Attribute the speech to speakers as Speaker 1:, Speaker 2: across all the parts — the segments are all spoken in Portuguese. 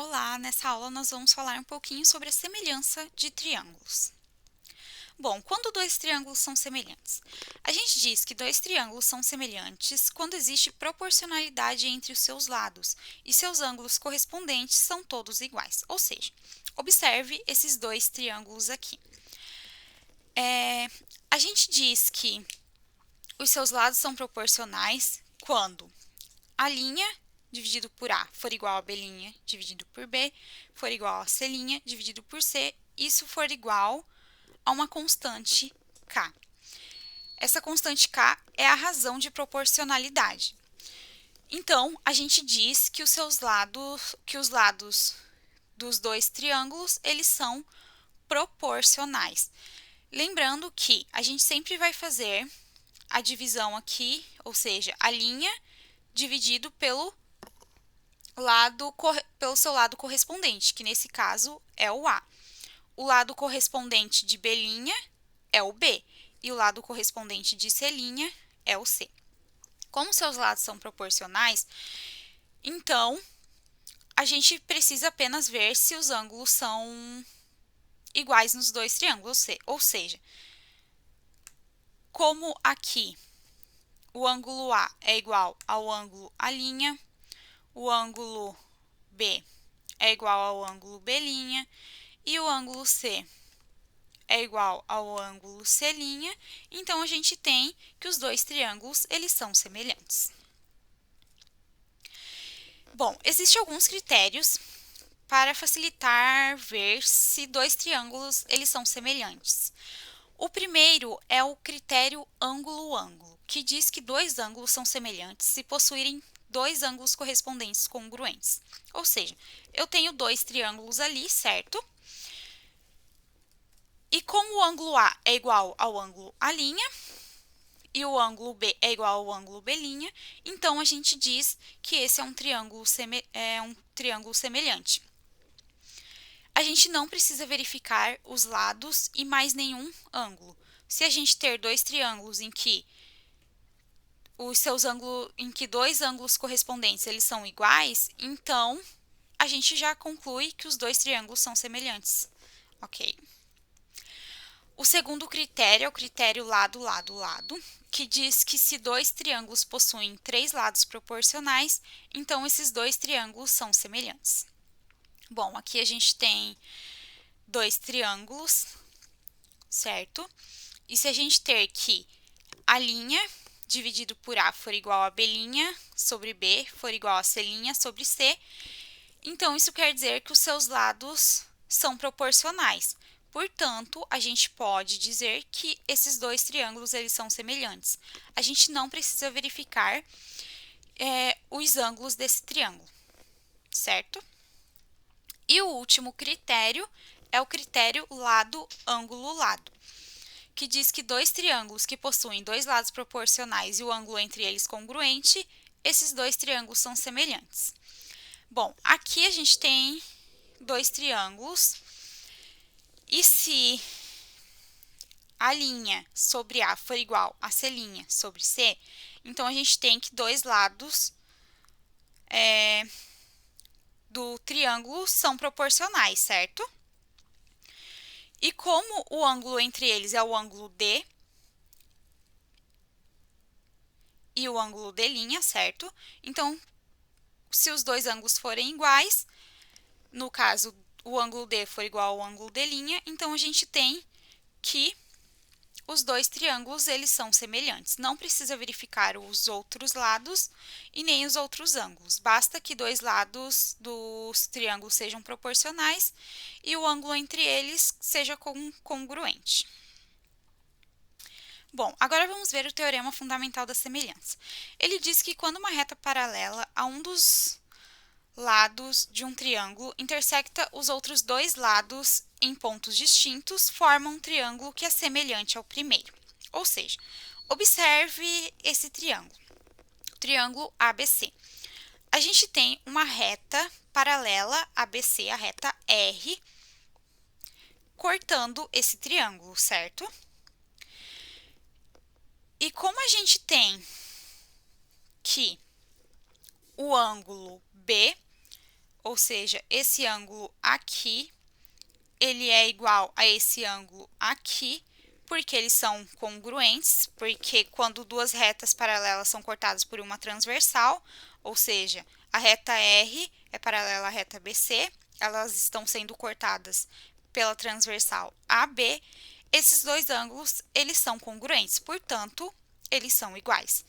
Speaker 1: Olá, nessa aula nós vamos falar um pouquinho sobre a semelhança de triângulos. Bom, quando dois triângulos são semelhantes? A gente diz que dois triângulos são semelhantes quando existe proporcionalidade entre os seus lados e seus ângulos correspondentes são todos iguais. Ou seja, observe esses dois triângulos aqui. A gente diz que os seus lados são proporcionais quando a linha dividido por A for igual a B' dividido por B, for igual a C' dividido por C, isso for igual a uma constante K. Essa constante K é a razão de proporcionalidade. Então, a gente diz que os lados dos dois triângulos, eles são proporcionais. Lembrando que a gente sempre vai fazer a divisão aqui, ou seja, a linha dividido pelo seu lado correspondente, que nesse caso é o A. O lado correspondente de B' é o B e o lado correspondente de C' é o C. Como seus lados são proporcionais, então a gente precisa apenas ver se os ângulos são iguais nos dois triângulos, ou seja, como aqui o ângulo A é igual ao ângulo A', o ângulo B é igual ao ângulo B' e o ângulo C é igual ao ângulo C', então a gente tem que os dois triângulos eles são semelhantes. Bom, existem alguns critérios para facilitar ver se dois triângulos eles são semelhantes. O primeiro é o critério ângulo-ângulo, que diz que dois ângulos são semelhantes se possuírem dois ângulos correspondentes congruentes. Ou seja, eu tenho dois triângulos ali, certo? E como o ângulo A é igual ao ângulo A' e o ângulo B é igual ao ângulo B', então a gente diz que esse é um triângulo semelhante. A gente não precisa verificar os lados e mais nenhum ângulo. Se a gente ter dois triângulos em que dois ângulos correspondentes eles são iguais, então a gente já conclui que os dois triângulos são semelhantes, ok? O segundo critério é o critério lado, lado, lado, que diz que se dois triângulos possuem três lados proporcionais, então esses dois triângulos são semelhantes. Bom, aqui a gente tem dois triângulos, certo? E se a gente ter que a linha dividido por A for igual a B' sobre B for igual a C' sobre C, então isso quer dizer que os seus lados são proporcionais. Portanto, a gente pode dizer que esses dois triângulos eles são semelhantes. A gente não precisa verificar os ângulos desse triângulo, certo? E o último critério é o critério lado, ângulo, lado, que diz que dois triângulos que possuem dois lados proporcionais e o ângulo entre eles congruente, esses dois triângulos são semelhantes. Bom, aqui a gente tem dois triângulos e se a linha sobre A for igual a C' sobre C, então a gente tem que dois lados do triângulo são proporcionais, certo? E como o ângulo entre eles é o ângulo D e o ângulo D', certo? Então, se os dois ângulos forem iguais, no caso, o ângulo D for igual ao ângulo D', então a gente tem que os dois triângulos eles são semelhantes. Não precisa verificar os outros lados e nem os outros ângulos. Basta que dois lados dos triângulos sejam proporcionais e o ângulo entre eles seja congruente. Bom, agora vamos ver o teorema fundamental da semelhança. Ele diz que quando uma reta paralela a um dos lados de um triângulo intersecta os outros dois lados em pontos distintos, forma um triângulo que é semelhante ao primeiro. Ou seja, observe esse triângulo, o triângulo ABC. A gente tem uma reta paralela ABC, a reta R, cortando esse triângulo, certo? E como a gente tem que o ângulo B, ou seja, esse ângulo aqui, ele é igual a esse ângulo aqui, porque eles são congruentes, porque quando duas retas paralelas são cortadas por uma transversal, ou seja, a reta R é paralela à reta BC, elas estão sendo cortadas pela transversal AB, esses dois ângulos, eles são congruentes, portanto, eles são iguais.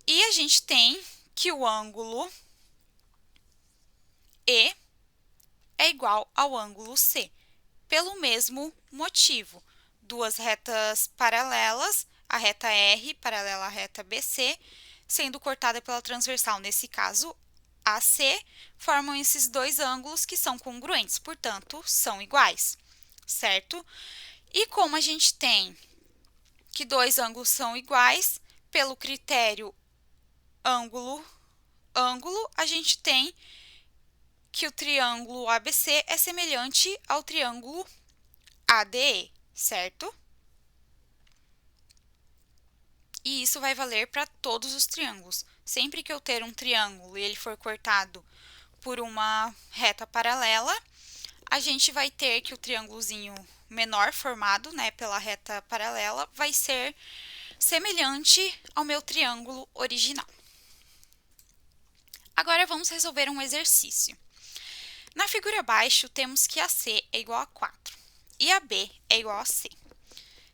Speaker 1: E a gente tem que o ângulo E é igual ao ângulo C, pelo mesmo motivo. Duas retas paralelas, a reta R paralela à reta BC, sendo cortada pela transversal, nesse caso, AC, formam esses dois ângulos que são congruentes, portanto, são iguais, certo? E como a gente tem que dois ângulos são iguais, pelo critério ângulo, a gente tem que o triângulo ABC é semelhante ao triângulo ADE, certo? E isso vai valer para todos os triângulos. Sempre que eu ter um triângulo e ele for cortado por uma reta paralela, a gente vai ter que o triângulozinho menor formado, né, pela reta paralela vai ser semelhante ao meu triângulo original. Agora vamos resolver um exercício. Na figura abaixo, temos que AC é igual a 4 e AB é igual a C.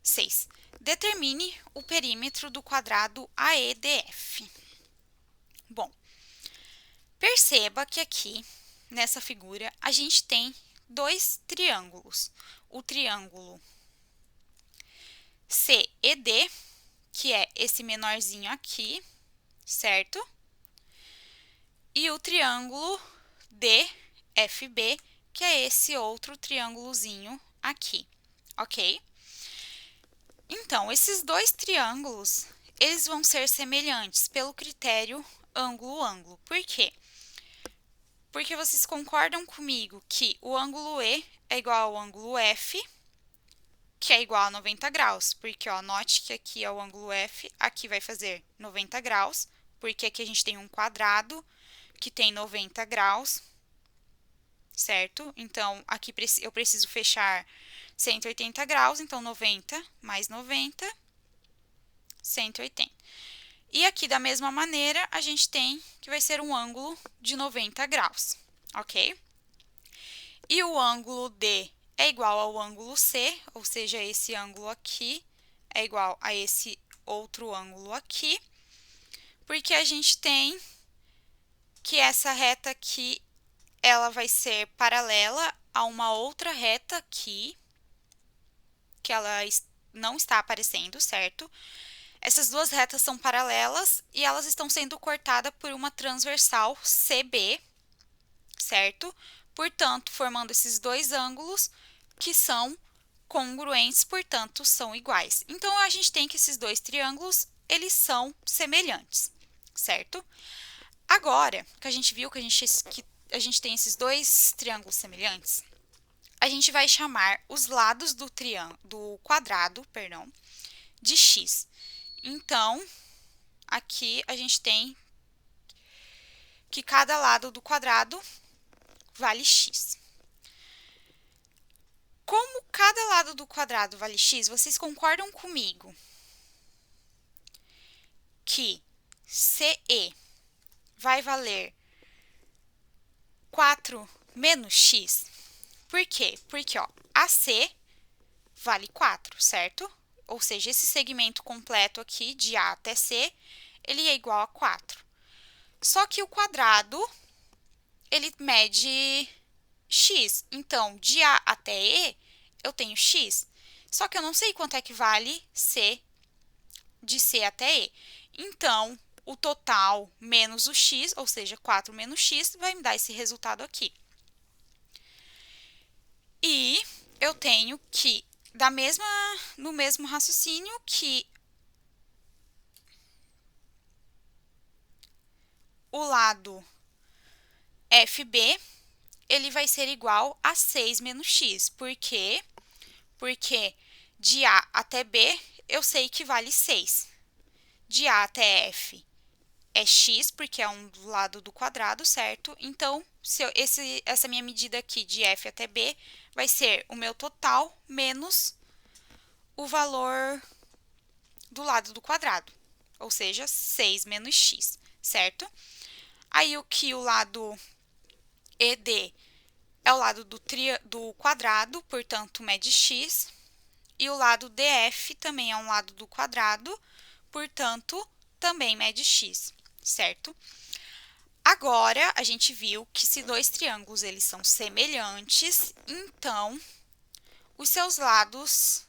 Speaker 1: 6. Determine o perímetro do quadrado AEDF. Bom, perceba que aqui, nessa figura, a gente tem dois triângulos. O triângulo CED, que é esse menorzinho aqui, certo? E o triângulo DFB, que é esse outro triângulozinho aqui, ok? Então, esses dois triângulos, eles vão ser semelhantes pelo critério ângulo-ângulo. Por quê? Porque vocês concordam comigo que o ângulo E é igual ao ângulo F, que é igual a 90 graus. Porque, ó, note que aqui é o ângulo F, aqui vai fazer 90 graus, porque aqui a gente tem um quadrado que tem 90 graus, certo? Então, aqui eu preciso fechar 180 graus, então 90 mais 90, 180. E aqui, da mesma maneira, a gente tem que vai ser um ângulo de 90 graus, ok? E o ângulo D é igual ao ângulo C, ou seja, esse ângulo aqui é igual a esse outro ângulo aqui, porque a gente tem que essa reta aqui, ela vai ser paralela a uma outra reta aqui, que ela não está aparecendo, certo? Essas duas retas são paralelas e elas estão sendo cortadas por uma transversal CB, certo? Portanto, formando esses dois ângulos que são congruentes, portanto, são iguais. Então, a gente tem que esses dois triângulos, eles são semelhantes, certo? Agora, que a gente viu que a gente tem esses dois triângulos semelhantes, a gente vai chamar os lados do quadrado, de x. Então, aqui a gente tem que cada lado do quadrado vale x. Como cada lado do quadrado vale x, vocês concordam comigo que CE vai valer 4 menos x? Por quê? Porque, ó, AC vale 4, certo? Ou seja, esse segmento completo aqui, de A até C, ele é igual a 4. Só que o quadrado, ele mede x. Então, de A até E, eu tenho x. Só que eu não sei quanto é que vale C, de C até E. Então, o total menos o x, ou seja, 4 menos x, vai me dar esse resultado aqui. E eu tenho que, no mesmo raciocínio, que o lado FB, ele vai ser igual a 6 menos x. Por quê? Porque de A até B, eu sei que vale 6. De A até F é x, porque é um lado do quadrado, certo? Então, essa minha medida aqui de f até b vai ser o meu total menos o valor do lado do quadrado, ou seja, 6 menos x, certo? Aí, o lado ED é o lado do quadrado, portanto, mede x, e o lado DF também é um lado do quadrado, portanto, também mede x, certo? Agora, a gente viu que se dois triângulos eles são semelhantes, então, os seus lados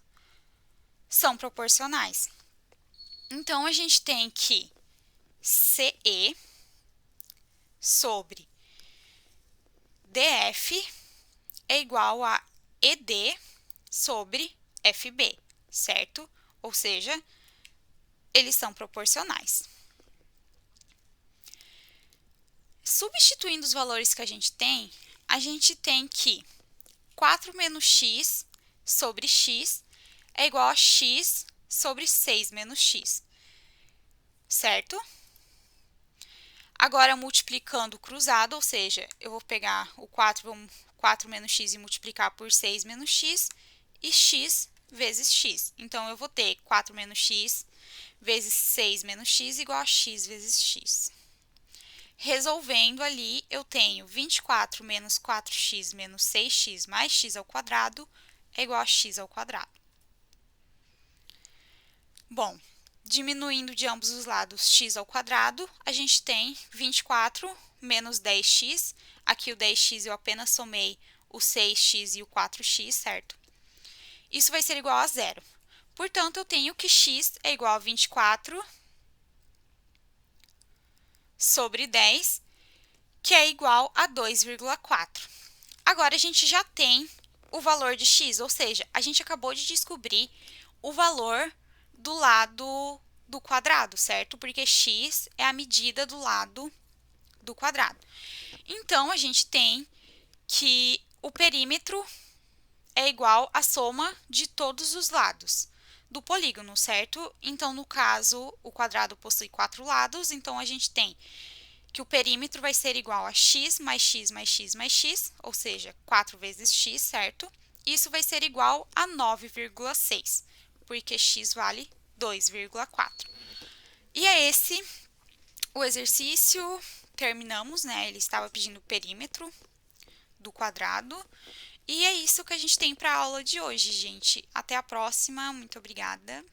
Speaker 1: são proporcionais. Então, a gente tem que CE sobre DF é igual a ED sobre FB, certo? Ou seja, eles são proporcionais. Substituindo os valores que a gente tem que 4 menos x sobre x é igual a x sobre 6 menos x, certo? Agora, multiplicando cruzado, ou seja, eu vou pegar o 4 menos x e multiplicar por 6 menos x, e x vezes x. Então, eu vou ter 4 menos x vezes 6 menos x igual a x vezes x. Resolvendo ali, eu tenho 24 menos 4x menos 6x mais x ao quadrado é igual a x ao quadrado. Bom, diminuindo de ambos os lados x ao quadrado, a gente tem 24 menos 10x. Aqui o 10x eu apenas somei o 6x e o 4x, certo? Isso vai ser igual a zero. Portanto, eu tenho que x é igual a 24 sobre 10, que é igual a 2,4. Agora, a gente já tem o valor de x, ou seja, a gente acabou de descobrir o valor do lado do quadrado, certo? Porque x é a medida do lado do quadrado. Então, a gente tem que o perímetro é igual à soma de todos os lados do polígono, certo? Então, no caso, o quadrado possui 4 lados, então a gente tem que o perímetro vai ser igual a x mais x mais x mais x, ou seja, 4 vezes x, certo? Isso vai ser igual a 9,6, porque x vale 2,4. E é esse o exercício. Terminamos, né? Ele estava pedindo o perímetro do quadrado. E é isso que a gente tem para a aula de hoje, gente. Até a próxima. Muito obrigada.